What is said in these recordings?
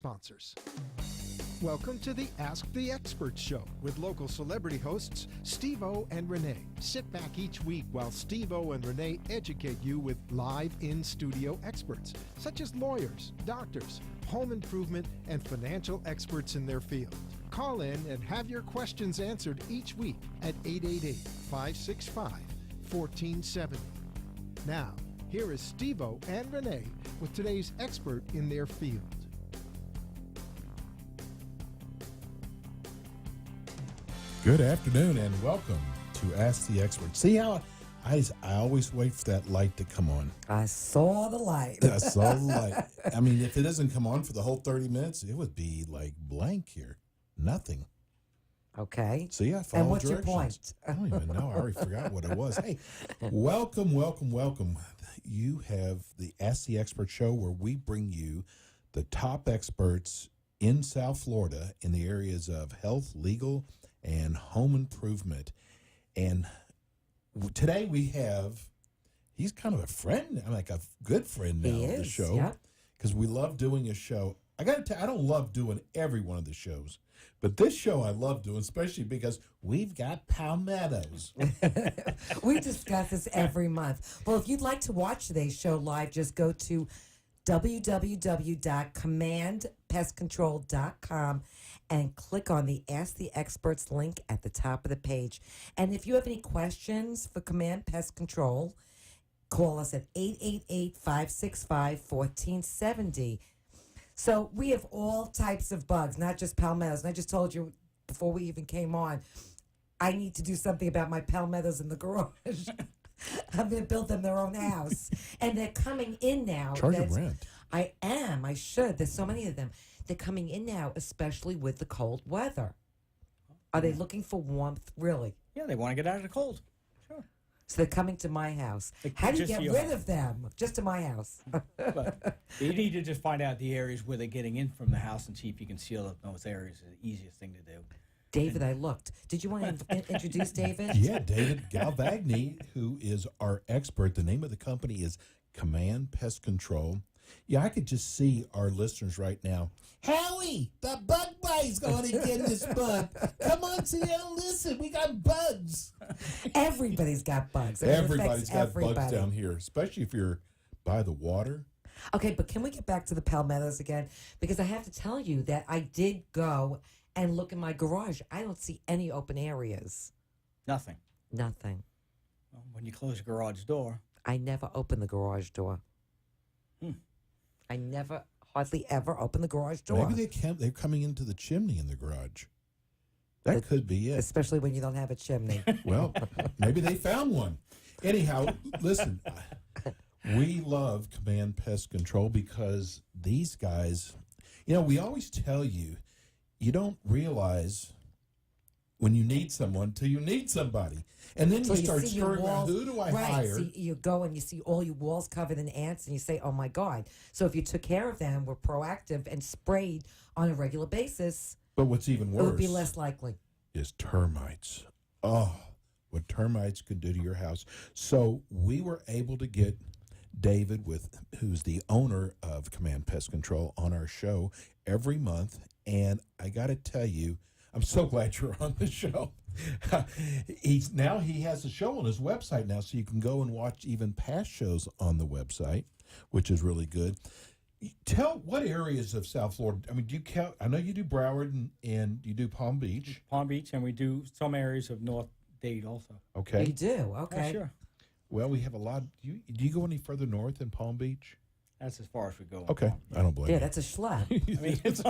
Sponsors. Welcome to the Ask the Expert Show with local celebrity hosts Steve-O and Renee. Sit back each week while Steve-O and Renee educate you with live in-studio experts, such as lawyers, doctors, home improvement, and financial experts in their field. Call in and have your questions answered each week at 888-565-1470. Now, here is Steve-O and Renee with today's expert in their field. Good afternoon and welcome to Ask the Expert. See how I always wait for that light to come on. I saw the light. I saw the light. I mean, if it doesn't come on for the whole 30 minutes, it would be like blank here. Nothing. Okay. See, I followed And what's directions. your point? I don't even know. I already forgot what it was. Hey, welcome. You have the Ask the Expert show where we bring you the top experts in South Florida in the areas of health, legal, and home improvement. And today we have, he's kind of a friend, like a good friend now of the show. Because we love doing a show. I got to tell you, I don't love doing every one of the shows, but this show I love doing, especially because we've got palmettos. We discuss this every month. Well, if you'd like to watch today's show live, just go to www.commandpestcontrol.com and click on the Ask the Experts link at the top of the page. And if you have any questions for Command Pest Control, call us at 888-565-1470. So we have all types of bugs, not just palmettos. And I just told you before we even came on, I need to do something about my palmettos in the garage. I'm going to build them their own house. And they're coming in now. Charge them rent. I am. I should. There's so many of them. They're coming in now, especially with the cold weather. Are they looking for warmth, really? Yeah, they want to get out of the cold. Sure. So they're coming to my house. How do you get rid of them? Just to my house. But you need to just find out the areas where they're getting in from the house and see if you can seal up those areas. Is the easiest thing to do. David, I looked. Did you want to introduce David? Yeah, David Galvagni, who is our expert. The name of the company is Command Pest Control. Yeah, I could just see our listeners right now. Howie, the bug bite's going to get this bug. Come on, Seattle, listen, we got bugs. Everybody's got bugs. Everybody's got bugs down here, especially if you're by the water. Okay, but can we get back to the palmettos again? Because I have to tell you that I did go and look in my garage. I don't see any open areas. Nothing. Nothing. Well, when you close the garage door. I never open the garage door. I never, hardly ever open the garage door. Maybe they're coming into the chimney in the garage. That could be it. Especially when you don't have a chimney. Well, maybe they found one. Anyhow, listen, we love Command Pest Control because these guys, we always tell you, you don't realize when you need someone till you need somebody. And then So you start see your scurrying around, walls, who do I right, hire? So you go and you see all your walls covered in ants and you say, oh my God. So if you took care of them, were proactive and sprayed on a regular basis, But what's even worse it would be less likely. is termites. Oh, what termites could do to your house. So we were able to get David, who's the owner of Command Pest Control, on our show every month. And I got to tell you, I'm so glad you're on the show. He has a show on his website now, so you can go and watch even past shows on the website, which is really good. Tell what areas of South Florida. I mean, do you count? I know you do Broward and you do Palm Beach. Palm Beach, and we do some areas of North Dade also. Okay. You do? Okay. Oh, sure. Well, we have a lot. Do you go any further north in Palm Beach? That's as far as we go. Okay. I don't blame Yeah, you. that's a schlep. I mean, it's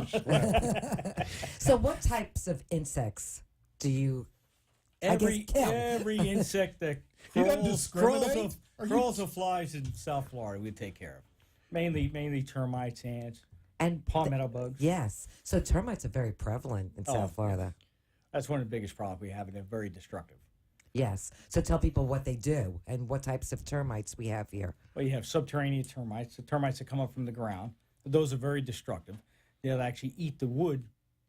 So what types of insects do you every kill? insect that You don't crawls discriminate? or flies in South Florida, we take care of. Mainly termites, ants, and palmetto bugs. Yes. So termites are very prevalent in South Florida. That's one of the biggest problems we have, and they're very destructive. Yes. So tell people what they do and what types of termites we have here. Well, you have subterranean termites, the termites that come up from the ground. Those are very destructive. They'll actually eat the wood,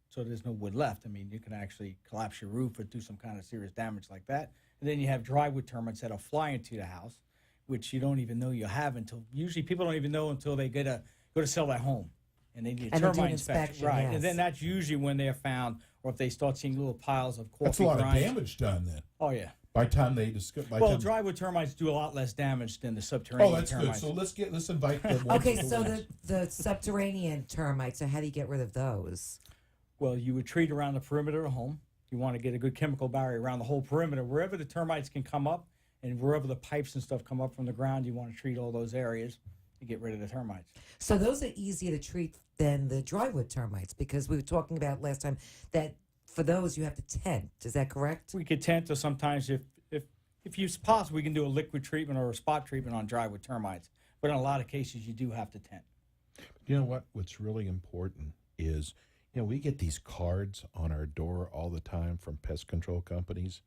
so there's no wood left. I mean, you can actually collapse your roof or do some kind of serious damage like that. And then you have drywood termites that'll fly into the house, which you don't even know you have until, usually people don't even know until they go to sell their home. and they need a And they do termite an inspection, right? yes. And then that's usually when they're found, or if they start seeing little piles of coffee That's a lot grinds. of damage done then. Oh yeah. By the time they discover. Well, drywood termites do a lot less damage than the subterranean Oh, that's termites. good. So let's invite the ones Okay, with so wings. the subterranean termites. So how do you get rid of those? Well, you would treat around the perimeter of the home. You want to get a good chemical barrier around the whole perimeter. Wherever the termites can come up and wherever the pipes and stuff come up from the ground, you want to treat all those areas to get rid of the termites. So those are easier to treat than the drywood termites because we were talking about last time that for those you have to tent. Is that correct? We could tent, or sometimes if it's possible, we can do a liquid treatment or a spot treatment on drywood termites. But in a lot of cases, you do have to tent. You know what? What's really important is, we get these cards on our door all the time from pest control companies.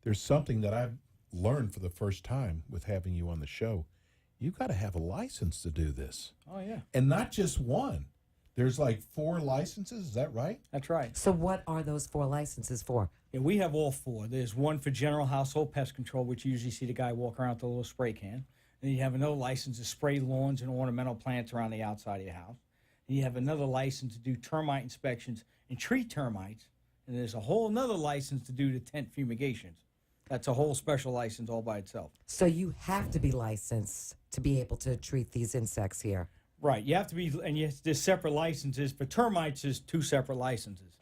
There's something that I've learned for the first time with having you on the show. You've got to have a license to do this. Oh, yeah. And not just one. There's like 4 licenses. Is that right? That's right. So what are those 4 licenses for? Yeah, we have all 4. There's one for general household pest control, which you usually see the guy walk around with a little spray can. And you have another license to spray lawns and ornamental plants around the outside of your house. And you have another license to do termite inspections and treat termites. And there's a whole another license to do the tent fumigations. That's a whole special license all by itself. So you have to be licensed to be able to treat these insects here. Right. You have to be, and yes, there's separate licenses. For termites, there's 2 separate licenses.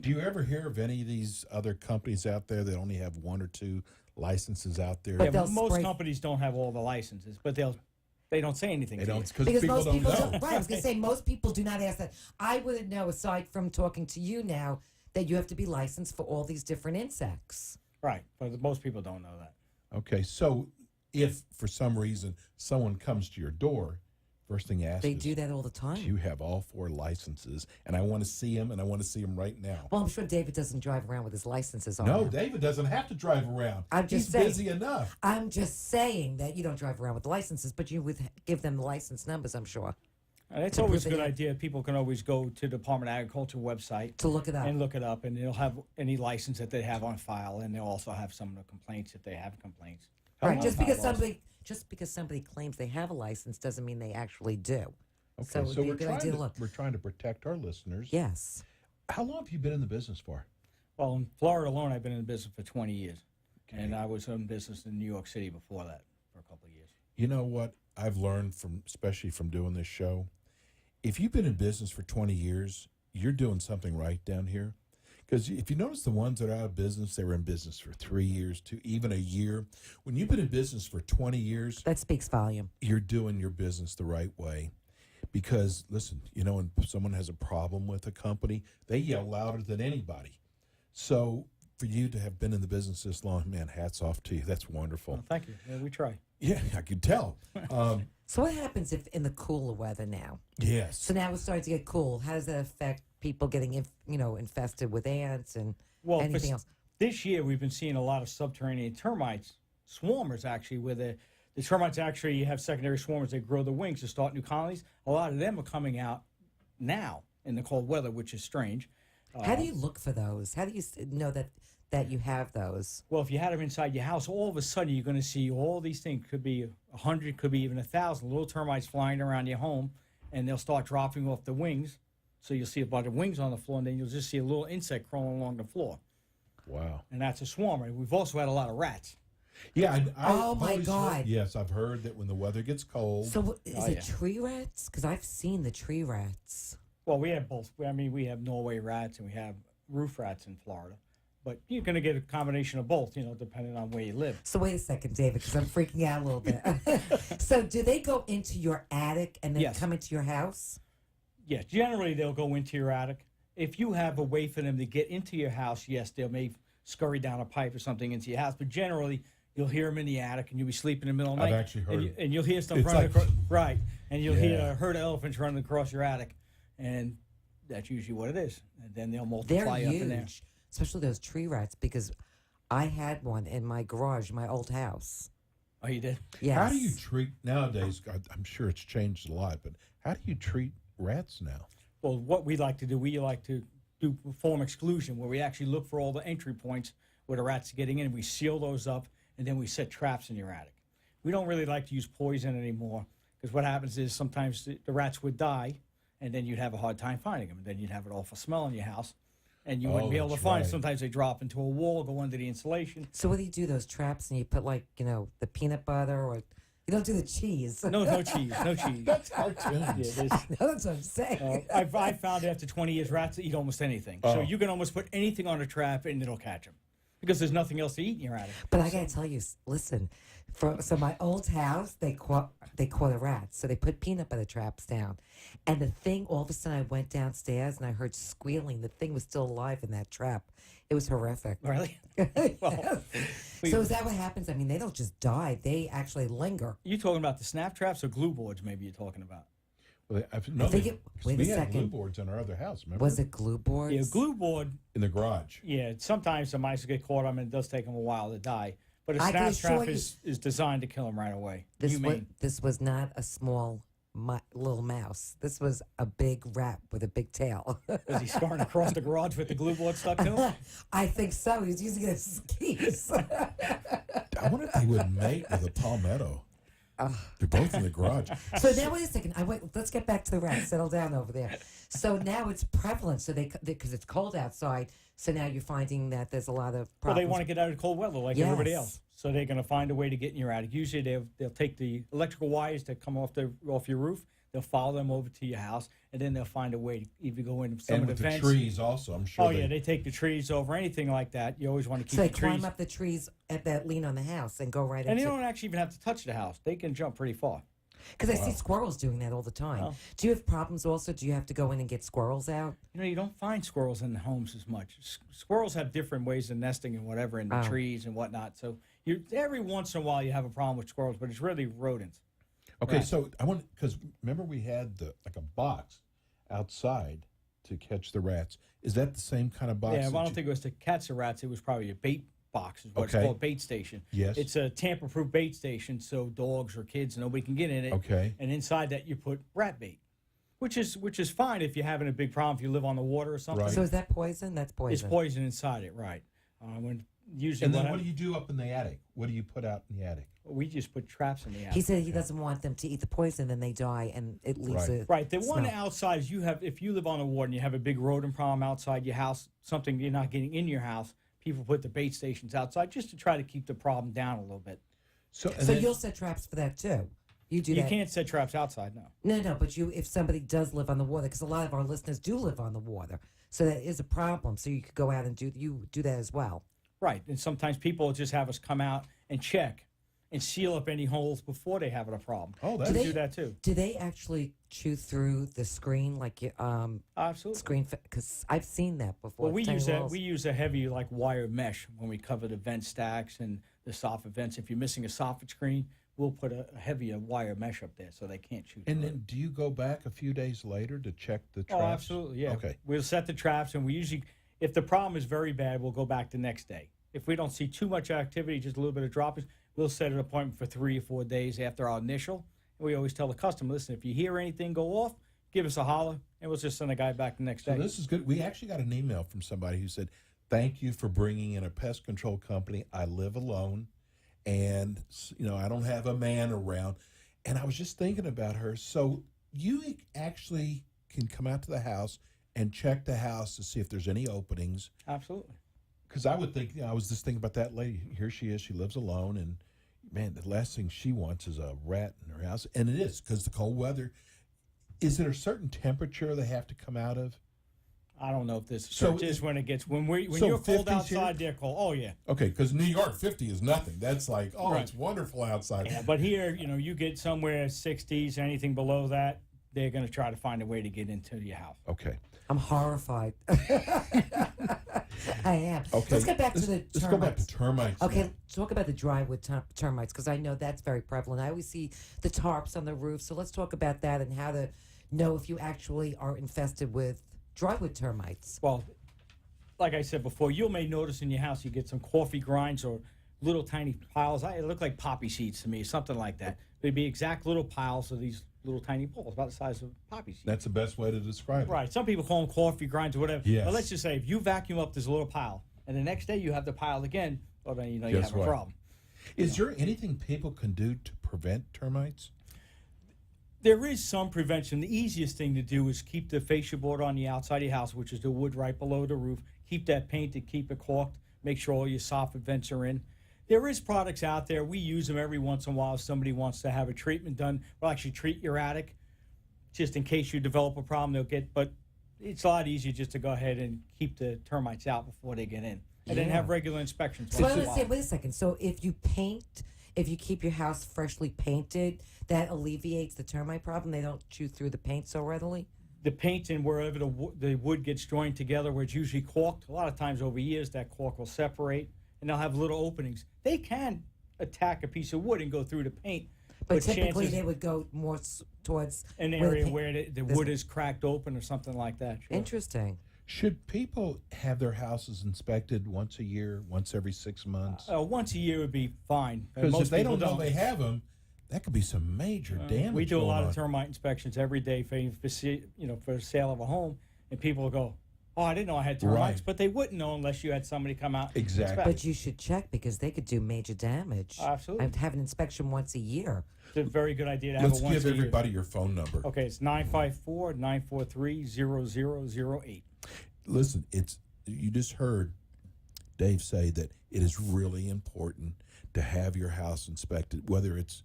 Do you ever hear of any of these other companies out there that only have 1 or 2 licenses out there? But Yeah, they'll most spray- companies don't have all the licenses, but they don't say anything. They to don't, you. because people most don't people know. don't. Right, I was going to say most people do not ask that. I wouldn't know, aside from talking to you now, that you have to be licensed for all these different insects. Right, but most people don't know that. Okay, so if for some reason someone comes to your door, first thing you ask They is, do that all the do time. you have all 4 licenses? And I want to see them, and I want to see them right now. Well, I'm sure David doesn't drive around with his licenses on. No, him. David doesn't have to drive around. I'm just He's saying. busy enough. I'm just saying that you don't drive around with the licenses, but you would give them the license numbers, I'm sure, And it's To always a prove good it. idea. People can always go to the Department of Agriculture website to look it up. and look it up, and they'll have any license that they have on file, and they'll also have some of the complaints if they have complaints. Right, On just file because also. somebody claims they have a license doesn't mean they actually do. Okay, So it would be a good idea to look. we're trying to protect our listeners. Yes. How long have you been in the business for? Well, in Florida alone, I've been in the business for 20 years, and I was in business in New York City before that for a couple of years. You know what I've learned especially from doing this show? If you've been in business for 20 years, you're doing something right down here. Because if you notice the ones that are out of business, they were in business for 3 years, even a year. When you've been in business for 20 years, That speaks volume. you're doing your business the right way. Because, listen, when someone has a problem with a company, they yell louder than anybody. So for you to have been in the business this long, man, hats off to you. That's wonderful. Well, thank you. Yeah, we try. Yeah, I could tell. So what happens if in the cooler weather now? Yes. So now it's starting to get cool. How does that affect people getting, infested with ants and Well, anything else? this year we've been seeing a lot of subterranean termites, swarmers actually, where the termites actually have secondary swarmers. They grow their wings to start new colonies. A lot of them are coming out now in the cold weather, which is strange. How do you look for those? How do you know that you have those? Well, if you had them inside your house, all of a sudden you're going to see all these things. Could be 100, could be even 1,000 little termites flying around your home, and they'll start dropping off the wings. So you'll see a bunch of wings on the floor, and then you'll just see a little insect crawling along the floor, Wow. and that's a swarmer. We've also had a lot of rats. Yeah. Oh, I've my always God. heard- yes, I've heard that when the weather gets cold. So is Oh, it yeah. tree rats? Because I've seen the tree rats. Well, we have both. I mean, we have Norway rats and we have roof rats in Florida. But you're going to get a combination of both, depending on where you live. So wait a second, David, because I'm freaking out a little bit. So do they go into your attic and then Yes. come into your house? Yes, generally they'll go into your attic. If you have a way for them to get into your house, yes, they may scurry down a pipe or something into your house. But generally, you'll hear them in the attic, and you'll be sleeping in the middle of the I've night. actually heard and you'll hear stuff It's running like- across. Right, and you'll hear Yeah. a herd of elephants running across your attic, and that's usually what it is. And then they'll They're multiply up in there. huge, especially those tree rats, because I had one in my garage, my old house. Oh, you did? Yes. How do you treat nowadays? I'm sure it's changed a lot, but how do you treat rats now? Well, what we like to do, we like to do form exclusion, where we actually look for all the entry points where the rats are getting in. We seal those up, and then we set traps in your attic. We don't really like to use poison anymore, because what happens is sometimes the rats would die, and then you'd have a hard time finding them. Then you'd have an awful smell in your house, and you wouldn't Oh, be able to that's find right. it. Sometimes they drop into a wall, go under the insulation. So what do you do? Those traps, and you put like the peanut butter, or you don't do the cheese. No cheese, no cheese. That's cartoons. Yeah, there's, No, that's what I'm saying. I found after 20 years, rats eat almost anything. So you can almost put anything on a trap and it'll catch them because there's nothing else to eat in your attic. But I gotta tell you, listen. So my old house, they caught a rat. So they put peanut butter traps down, and the thing, all of a sudden, I went downstairs and I heard squealing. The thing was still alive in that trap. It was horrific. Really? Yes. So is that what happens? I mean, they don't just die; they actually linger. You talking about the snap traps or glue boards? Maybe you're talking about. Well, Wait a we had second. glue boards in our other house, remember? Was it glue boards? Yeah, glue board. In the garage. Yeah, sometimes the mice get caught on, and it does take them a while to die. But a I can snap trap assure you- is designed to kill them right away. This was not a small little mouse. This was a big rat with a big tail. Was he scarring across the garage with the glue board stuck to him? I think so. He was using it as skis. I wonder if they would mate with a palmetto. They're both in the garage. So now wait a second. Let's get back to the rats. Settle down over there. So now it's prevalent. So because it's cold outside. So now you're finding that there's a lot of Well, problems. they want to get out of cold weather like Yes. everybody else. So they're going to find a way to get in your attic. Usually they'll take the electrical wires that come off your roof. They'll follow them over to your house, and then they'll find a way to either go in some And of with the the vents. trees also, I'm sure. Oh, yeah, they take the trees over, anything like that. You always want to keep So they the trees. climb up the trees that lean on the house and go right And they into. don't actually even have to touch the house. They can jump pretty far. Because I see squirrels doing that all the time. Wow. Do you have problems also? Do you have to go in and get squirrels out? You don't find squirrels in the homes as much. Squirrels have different ways of nesting and whatever in the trees and whatnot. So every once in a while you have a problem with squirrels, but it's really rodents. Okay, Right. so I want because remember we had like a box outside to catch the rats. Is that the same kind of box? Yeah, that well, I you- don't think it was to catch the rats. It was probably a bait box, is what Okay. it's called, bait station. Yes. It's a tamper-proof bait station, so dogs or kids, nobody can get in it. Okay. And inside that you put rat bait, which is fine if you're having a big problem if you live on the water or something. Right. So is that poison? That's poison. It's poison inside it, right? Usually And then what what do you do up in the attic? What do you put out in the attic? we just put traps in the attic. He said he doesn't want them to eat the poison, then they die, and it leaves Right. a Right. The one smell. outside is if you live on the water and you have a big rodent problem outside your house, something you're not getting in your house, people put the bait stations outside just to try to keep the problem down a little bit. So, and So then- you'll set traps for that too. You do You that. can't set traps outside, no. No, but if somebody does live on the water, because a lot of our listeners do live on the water, so that is a problem. So you could go out and do that as well. Right. And sometimes people just have us come out and check and seal up any holes before they have a problem. Oh, We that's do that too. Do they actually chew through the screen like Absolutely. screen? Because I've seen that before. Well, we tiny use a heavy like wire mesh when we cover the vent stacks and the soffit vents. If you're missing a soffit screen, we'll put a heavier wire mesh up there so they can't shoot And through then it. do you go back a few days later to check the traps? Oh, absolutely, yeah. Okay. We'll set the traps, and we usually, if the problem is very bad, we'll go back the next day. If we don't see too much activity, just a little bit of droppings, we'll set an appointment for 3 or 4 days after our initial. And we always tell the customer, listen, if you hear anything go off, give us a holler, and we'll just send a guy back the next So day. this is good. We actually got an email from somebody who said, "Thank you for bringing in a pest control company. I live alone, and I don't have a man around." And I was just thinking about her. So you actually can come out to the house and check the house to see if there's any openings. Absolutely. Because I would think, I was just thinking about that lady. Here she is. She lives alone, and man, the last thing she wants is a rat in her house. And it is because the cold weather. Is there a certain temperature they have to come out of? I don't know if this So is when it gets when so you're cold 50s here? outside, they're cold. Oh yeah. Okay, because New York 50 is nothing. That's like, oh, Right. it's wonderful outside. Yeah, but here, you get somewhere 60s, anything below that, they're going to try to find a way to get into your house. Okay. I'm horrified. I am. Okay. Let's get back to the termites. Let's go back to termites. Okay, now. talk about the drywood termites, because I know that's very prevalent. I always see the tarps on the roof, so let's talk about that and how to know if you actually are infested with drywood termites. Well, like I said before, you may notice in your house you get some coffee grinds or little tiny piles. It look like poppy seeds to me, something like that. They'd be exact little piles of these little tiny balls, about the size of poppy seeds. That's the best way to describe it. Right. Some people call them coffee grinds or whatever. Yes. But let's just say if you vacuum up this little pile and the next day you have the pile again, well, then you Guess have a what? problem. Is there anything people can do to prevent termites? There is some prevention. The easiest thing to do is keep the fascia board on the outside of your house, which is the wood right below the roof. Keep that painted, keep it caulked. Make sure all your soffit vents are in. There is products out there. We use them every once in a while if somebody wants to have a treatment done. We'll actually treat your attic just in case you develop a problem. But it's a lot easier just to go ahead and keep the termites out before they get in. And then have regular inspections. So let's say, wait a second. So if you keep your house freshly painted, that alleviates the termite problem? They don't chew through the paint so readily? The paint and wherever the wood gets joined together where it's usually caulked, a lot of times over years that caulk will separate and they'll have little openings. They can attack a piece of wood and go through the paint. But typically they would go more towards an area where the wood is cracked open or something like that. Sure. Interesting. Should people have their houses inspected once a year, once every 6 months? Once a year would be fine. Because if they don't know they have them, that could be some major damage. We do a lot going of termite inspections every day for the sale of a home, and people will go, "Oh, I didn't know I had termites," Right. but they wouldn't know unless you had somebody come out. and Exactly. inspect. But you should check because they could do major damage. Absolutely. I'd have an inspection once a year. It's a very good idea to have Let's it once give a year. everybody your phone number. Okay, it's 954-943-0008. Listen, you just heard Dave say that it is really important to have your house inspected, whether it's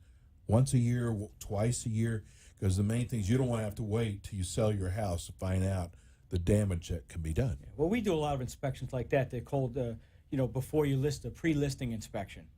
once a year, twice a year, because the main thing is you don't want to have to wait till you sell your house to find out the damage that can be done. Well, we do a lot of inspections like that. They're called, before you list, a pre-listing inspection.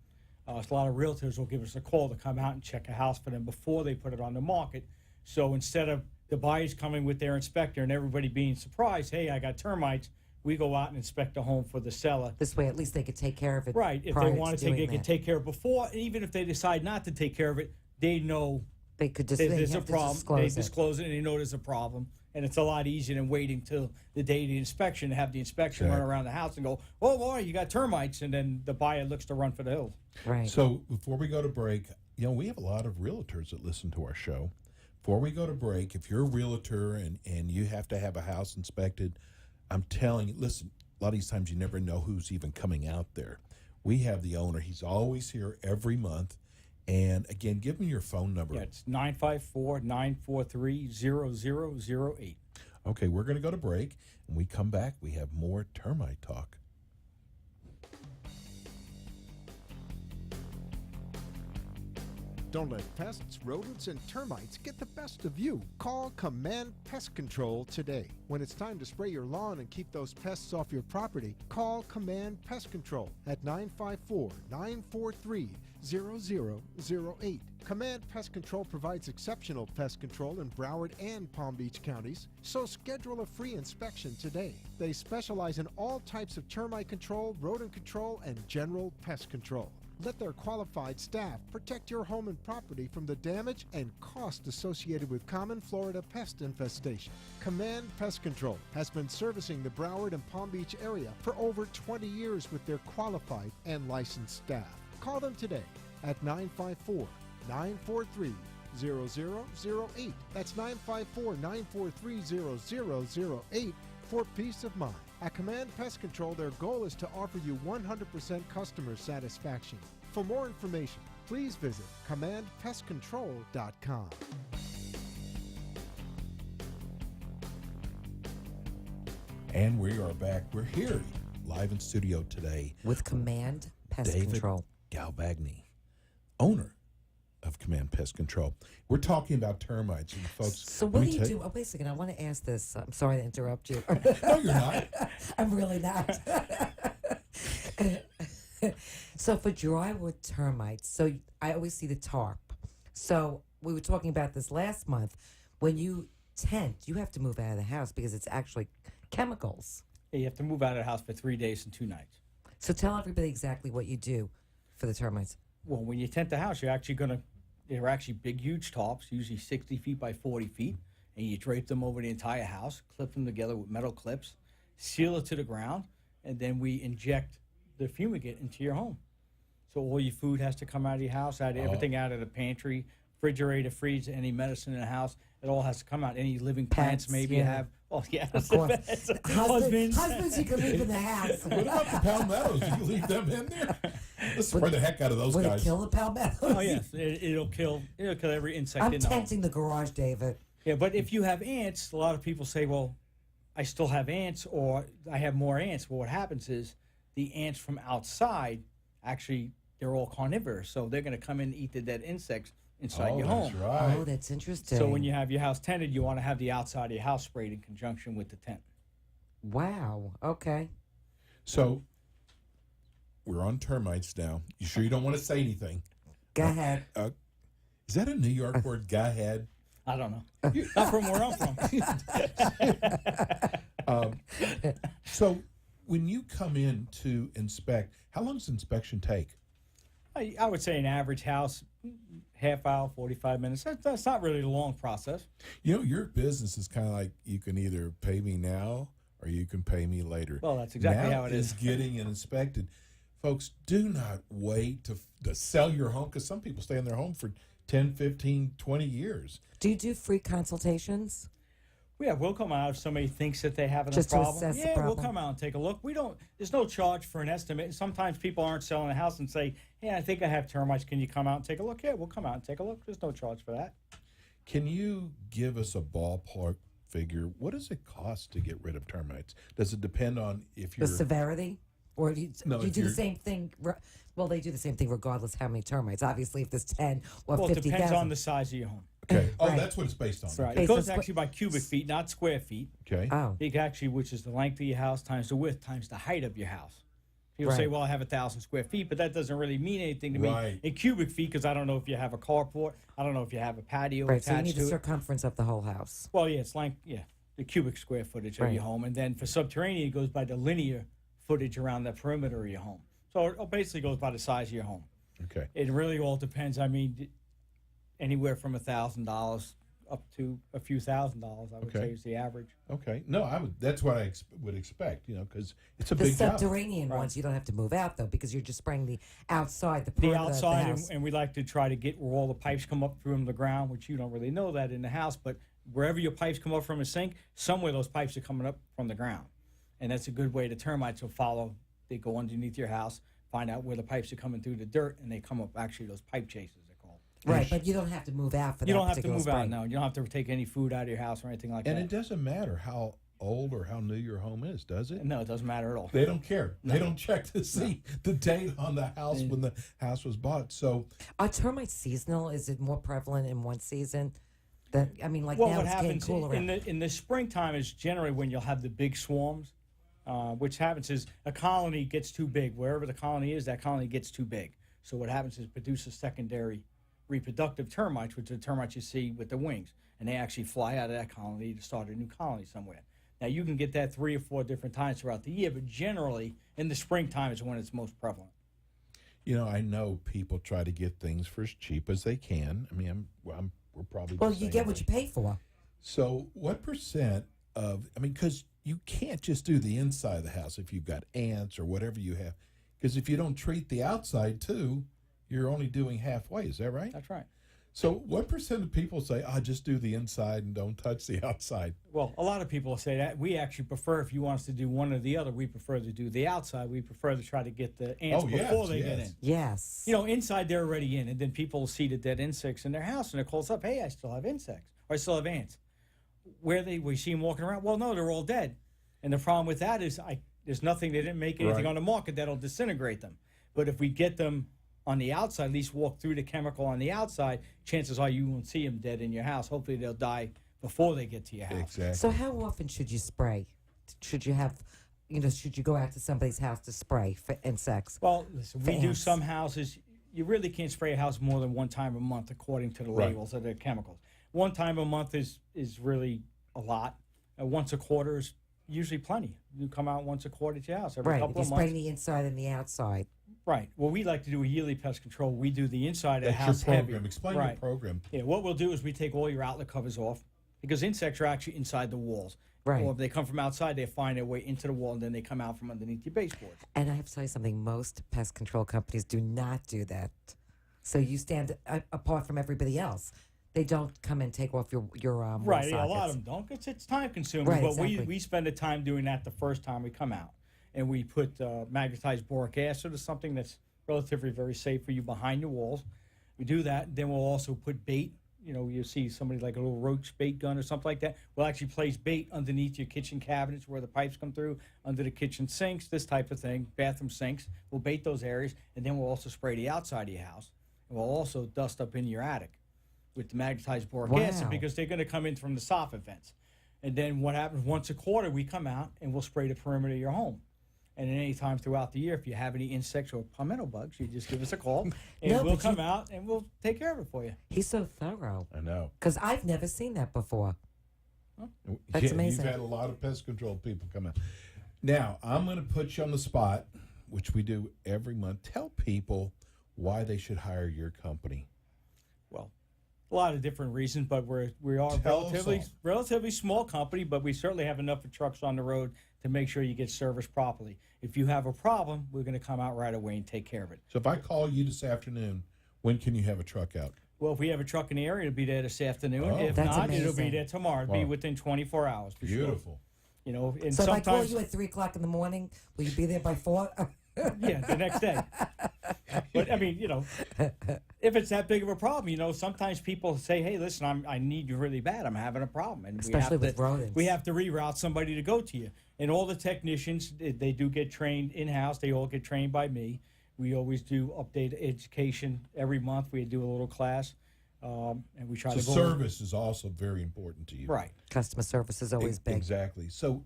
So a lot of realtors will give us a call to come out and check a house for them before they put it on the market. So instead of the buyers coming with their inspector and everybody being surprised, hey, I got termites, we go out and inspect the home for the seller. This way, at least they could take care of it. Right. If they want to take it, they can take care of it before. And even if they decide not to take care of it, they know They could just there's a have to problem. They disclose it. disclose it and they know there's a problem. And it's a lot easier than waiting till the day of the inspection to have the inspection run around the house and go, "Oh boy, you got termites," and then the buyer looks to run for the hills. Right. So before we go to break, we have a lot of realtors that listen to our show. Before we go to break, if you're a realtor and you have to have a house inspected, I'm telling you, listen, a lot of these times you never know who's even coming out there. We have the owner. He's always here every month. And again, give me your phone number. Yeah, it's 954-943-0008. Okay, we're going to go to break. When we come back, we have more termite talk. Don't let pests, rodents, and termites get the best of you. Call Command Pest Control today. When it's time to spray your lawn and keep those pests off your property, call Command Pest Control at 954-943-0008. Command Pest Control provides exceptional pest control in Broward and Palm Beach counties, so schedule a free inspection today. They specialize in all types of termite control, rodent control, and general pest control. Let their qualified staff protect your home and property from the damage and cost associated with common Florida pest infestation. Command Pest Control has been servicing the Broward and Palm Beach area for over 20 years with their qualified and licensed staff. Call them today at 954-943-0008. That's 954-943-0008 for peace of mind. At Command Pest Control, their goal is to offer you 100% customer satisfaction. For more information, please visit commandpestcontrol.com. And we are back. We're here live in studio today. With Command Pest David Control. Galbagni, owner of Command Pest Control. We're talking about termites, and folks. So what do you do? Oh, wait a second. I want to ask this. I'm sorry to interrupt you. No, you're not. I'm really not. So for drywood termites, so I always see the tarp. So we were talking about this last month. When you tent, you have to move out of the house because it's actually chemicals. Yeah, you have to move out of the house for 3 days and 2 nights. So tell everybody exactly what you do for the termites. Well, when you tent the house, they're actually big, huge tarps, usually 60 feet by 40 feet, and you drape them over the entire house, clip them together with metal clips, seal it to the ground, and then we inject the fumigant into your home. So all your food has to come out of your house, everything out of the pantry, refrigerator, freezer, any medicine in the house, it all has to come out. Any living plants Pets, maybe yeah. you have. Oh, yeah. Of course. Husbands. Husbands you can leave in the house. What about the palmettos? Do you leave them in there? Let's spray the heck out of those Would guys. it kill the palmettos? Oh yes, it'll kill every insect I'm in the home. tenting the garage, David. Yeah, but if you have ants, a lot of people say, well, I still have ants or I have more ants. Well, what happens is the ants from outside, actually, they're all carnivorous. So they're going to come in and eat the dead insects inside your home. That's right. Oh, that's interesting. So when you have your house tented, you want to have the outside of your house sprayed in conjunction with the tent. Wow. Okay. So we're on termites now. You sure you don't want to say anything? Go ahead. Is that a New York word, go ahead? I don't know. Not from where I'm from. So when you come in to inspect, how long does inspection take? I would say an average house, half hour, 45 minutes. That's not really a long process. You know, your business is kind of like you can either pay me now or you can pay me later. Well, that's exactly now how it is. getting it inspected. Folks, do not wait to sell your home, because some people stay in their home for 10, 15, 20 years. Do you do free consultations? Yeah, we'll come out if somebody thinks that they have a Just to problem. assess the Yeah, we'll problem. come out and take a look. There's no charge for an estimate. Sometimes people aren't selling a house and say, hey, I think I have termites. Can you come out and take a look? Yeah, we'll come out and take a look. There's no charge for that. Can you give us a ballpark figure? What does it cost to get rid of termites? Does it depend on if you're... The severity? Or do No, you if do the you're- same thing? Well, they do the same thing regardless how many termites. Obviously, if there's 10 or Well, it 50,000. depends on the size of your home. Okay. Oh, Right. that's what it's based on. That's right. Okay, It so goes squ- actually by cubic feet, not square feet. Okay. Oh, It actually, which is the length of your house times the width times the height of your house. People say, Right. well, I have 1,000 square feet, but that doesn't really mean anything to me Right. in cubic feet, because I don't know if you have a carport. I don't know if you have a patio right. So you attached need to the it. circumference of the whole house. Well, yeah, it's like, the cubic square footage of Right. your home. And then for subterranean, it goes by the linear footage around the perimeter of your home. So it basically goes by the size of your home. Okay. It really all depends. I mean, anywhere from $1,000 up to a few $1,000s, I would Okay. say, is the average. Okay. No, that's what I would expect, because it's a The big job. subterranean ones, you don't have to move out, though, because you're just spraying the outside, the The perimeter of the outside, house. and we like to try to get where all the pipes come up from the ground, which you don't really know that in the house, but wherever your pipes come up from a sink, somewhere those pipes are coming up from the ground. And that's a good way the termites will follow. They go underneath your house, find out where the pipes are coming through the dirt, and they come up, actually, those pipe chases, they're called. Right, but you don't have to move out for You that don't have to particular move spray. out, no. You don't have to take any food out of your house or anything like And that. it doesn't matter how old or how new your home is, does it? No, it doesn't matter at all. They don't care. They don't check to see the date on the house when the house was bought. So, Are termites seasonal? Is it more prevalent in one season? Like Well, now what it's getting happens cooler. in the springtime is generally when you'll have the big swarms. Which happens is a colony gets too big. Wherever the colony is, that colony gets too big. So what happens is it produces secondary reproductive termites, which are the termites you see with the wings. And they actually fly out of that colony to start a new colony somewhere. Now, you can get that 3 or 4 different times throughout the year, but generally in the springtime is when it's most prevalent. I know people try to get things for as cheap as they can. I mean, we're probably well, the you same get what way. you pay for. So, what percent of, because you can't just do the inside of the house if you've got ants or whatever you have. Because if you don't treat the outside too, you're only doing halfway. Is that right? That's right. So, what percent of people say, just do the inside and don't touch the outside? Well, a lot of people say that. We actually prefer, if you want us to do one or the other, we prefer to do the outside. We prefer to try to get the ants before they get in. Yes. Inside they're already in, and then people will see the dead insects in their house, and it calls up, hey, I still have insects, or I still have ants. We see them walking around. Well, no, they're all dead. And the problem with that is there's nothing, they didn't make anything Right. on the market that'll disintegrate them. But if we get them on the outside, at least walk through the chemical on the outside, chances are you won't see them dead in your house. Hopefully they'll die before they get to your house. Exactly. So how often should you spray? Should you have, should you go out to somebody's house to spray for insects? Well, listen, we do ants. some houses. You really can't spray a house more than one time a month, according to the Right. labels of the chemicals. One time a month is really a lot. Once a quarter is usually plenty. You come out once a quarter to your house every Right, if couple you're of months. spraying the inside and the outside. Right. Well, we like to do a yearly pest control. We do the inside of the That's house your program. heavy. Explain right. your program. Yeah. What we'll do is we take all your outlet covers off because insects are actually inside the walls. Right. Or if they come from outside, they find their way into the wall and then they come out from underneath your baseboards. And I have to tell you something, most pest control companies do not do that. So you stand apart from everybody else. They don't come and take off your wall Right, yeah, a lot sockets. of them don't. It's time consuming, Right, but exactly. we spend the time doing that the first time we come out, and we put magnetized boric acid or something that's relatively very safe for you behind the walls. We do that. Then we'll also put bait. You see somebody like a little roach bait gun or something like that. We'll actually place bait underneath your kitchen cabinets where the pipes come through, under the kitchen sinks, this type of thing, bathroom sinks. We'll bait those areas, and then we'll also spray the outside of your house. And we'll also dust up in your attic with the magnetized boric acid, because they're going to come in from the soffit vents. And then what happens, once a quarter, we come out and we'll spray the perimeter of your home. And at any time throughout the year, if you have any insects or palmetto bugs, you just give us a call, and we'll come out and we'll take care of it for you. He's so thorough. I know. Because I've never seen that before. That's amazing. You've had a lot of pest control people come out. Now, I'm going to put you on the spot, which we do every month. Tell people why they should hire your company. Well, a lot of different reasons, but we are a relatively small company, but we certainly have enough of trucks on the road to make sure you get serviced properly. If you have a problem, we're going to come out right away and take care of it. So if I call you this afternoon, when can you have a truck out? Well, if we have a truck in the area, it'll be there this afternoon. Oh. If That's not, amazing. it'll be there tomorrow. It'll be within 24 hours for Beautiful. sure. And So if I call sometimes, you at 3 o'clock in the morning, will you be there by 4? yeah, the next day. But I mean, if it's that big of a problem, sometimes people say, "Hey, listen, I need you really bad. I'm having a problem," and Especially with rodents. we have to reroute somebody to go to you. And all the technicians, they do get trained in house. They all get trained by me. We always do update education every month. We do a little class, and we try So to go service is also very important to you. right. Customer service is always big. Exactly. So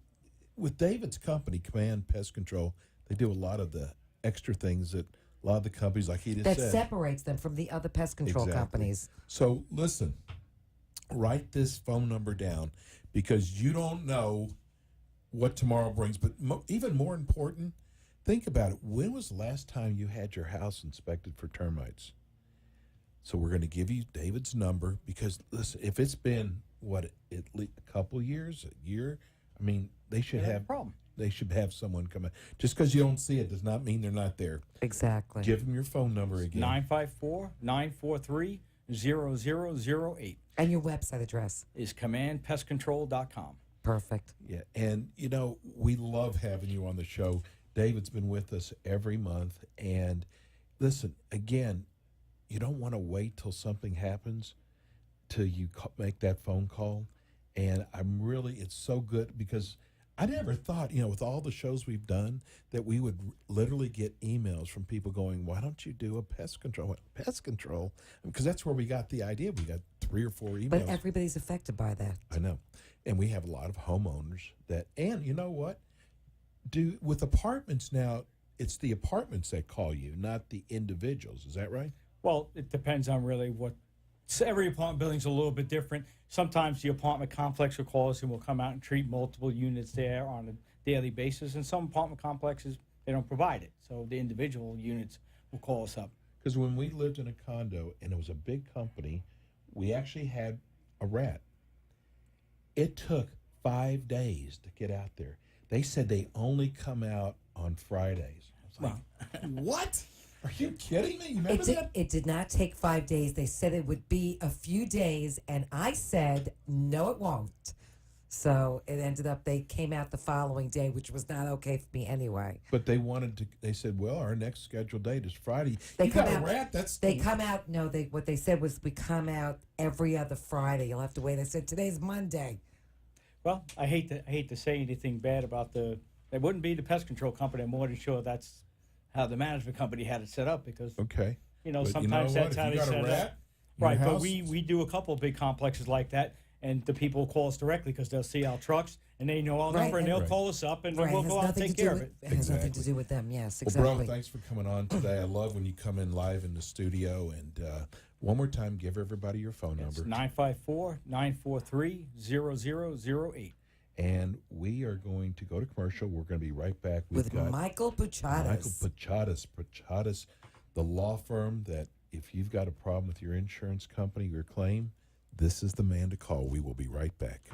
with David's company, Command Pest Control, they do a lot of the extra things that a lot of the companies, like he just That said. separates them from the other pest control Exactly. companies. So listen, write this phone number down, because you don't know what tomorrow brings. But even more important, think about it. When was the last time you had your house inspected for termites? So we're going to give you David's number, because listen, if it's been at least a couple years, a year, I mean, they should have a problem. They should have someone come in. Just because you don't see it does not mean they're not there. Exactly. Give them your phone number again. 954-943-0008 And your website address. is commandpestcontrol.com. Perfect. Yeah, and we love having you on the show. David's been with us every month, and listen, again, you don't want to wait till something happens till you make that phone call. And it's so good, because I never thought, with all the shows we've done, that we would literally get emails from people going, "Why don't you do a pest control?" Pest control, because that's where we got the idea. We got 3 or 4 emails. But everybody's affected by that. I know. And we have a lot of homeowners and you know what? With apartments now, it's the apartments that call you, not the individuals. Is that right? Well, it depends on really so every apartment building's a little bit different. Sometimes the apartment complex will call us and we'll come out and treat multiple units there on a daily basis. And some apartment complexes, they don't provide it. So the individual units will call us up. Because when we lived in a condo and it was a big company, we actually had a rat. It took 5 days to get out there. They said they only come out on Fridays. I was like, what? Are you kidding me? You remember that? It did not take 5 days. They said it would be a few days, and I said, no, it won't. So it ended up, they came out the following day, which was not okay for me anyway. But they said, well, our next scheduled date is Friday. They You come got a out- rat? What they said was, we come out every other Friday. You'll have to wait. I said, today's Monday. Well, I hate to say anything bad about it wouldn't be the pest control company. I'm more than sure that's how the management company had it set up, because Okay. But sometimes that's how if they you got set a it rat up. in your Right, but house, we do a couple of big complexes like that, and the people will call us directly because they'll see our trucks and they know our Right, number, and they'll Right. call us up, and Right, we'll it has go out and nothing take to care do of with, it. it has nothing to Exactly. do with them. Yes, Well, exactly. bro, thanks for coming on today. I love when you come in live in the studio. And one more time, give everybody your phone It's number. 954-943-0008. And we are going to go to commercial. We're going to be right back. We've With got Michael Puchadas. Michael Puchadas, the law firm that if you've got a problem with your insurance company, your claim, this is the man to call. We will be right back.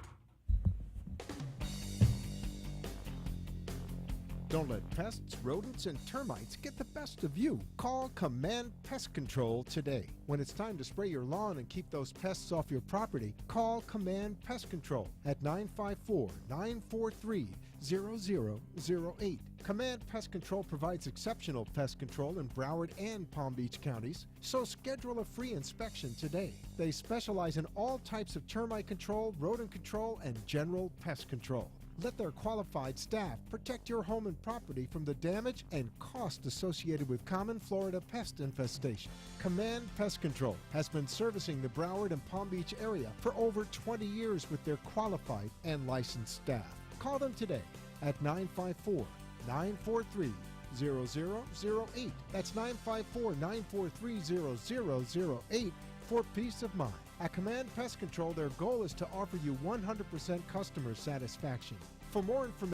Don't let pests, rodents, and termites get the best of you. Call Command Pest Control today. When it's time to spray your lawn and keep those pests off your property, call Command Pest Control at 954-943-0008. 0008. Command Pest Control provides exceptional pest control in Broward and Palm Beach counties, so schedule a free inspection today. They specialize in all types of termite control, rodent control, and general pest control. Let their qualified staff protect your home and property from the damage and cost associated with common Florida pest infestation. Command Pest Control has been servicing the Broward and Palm Beach area for over 20 years with their qualified and licensed staff. Call them today at 954-943-0008. That's 954-943-0008 for peace of mind. At Command Pest Control, their goal is to offer you 100% customer satisfaction. For more information,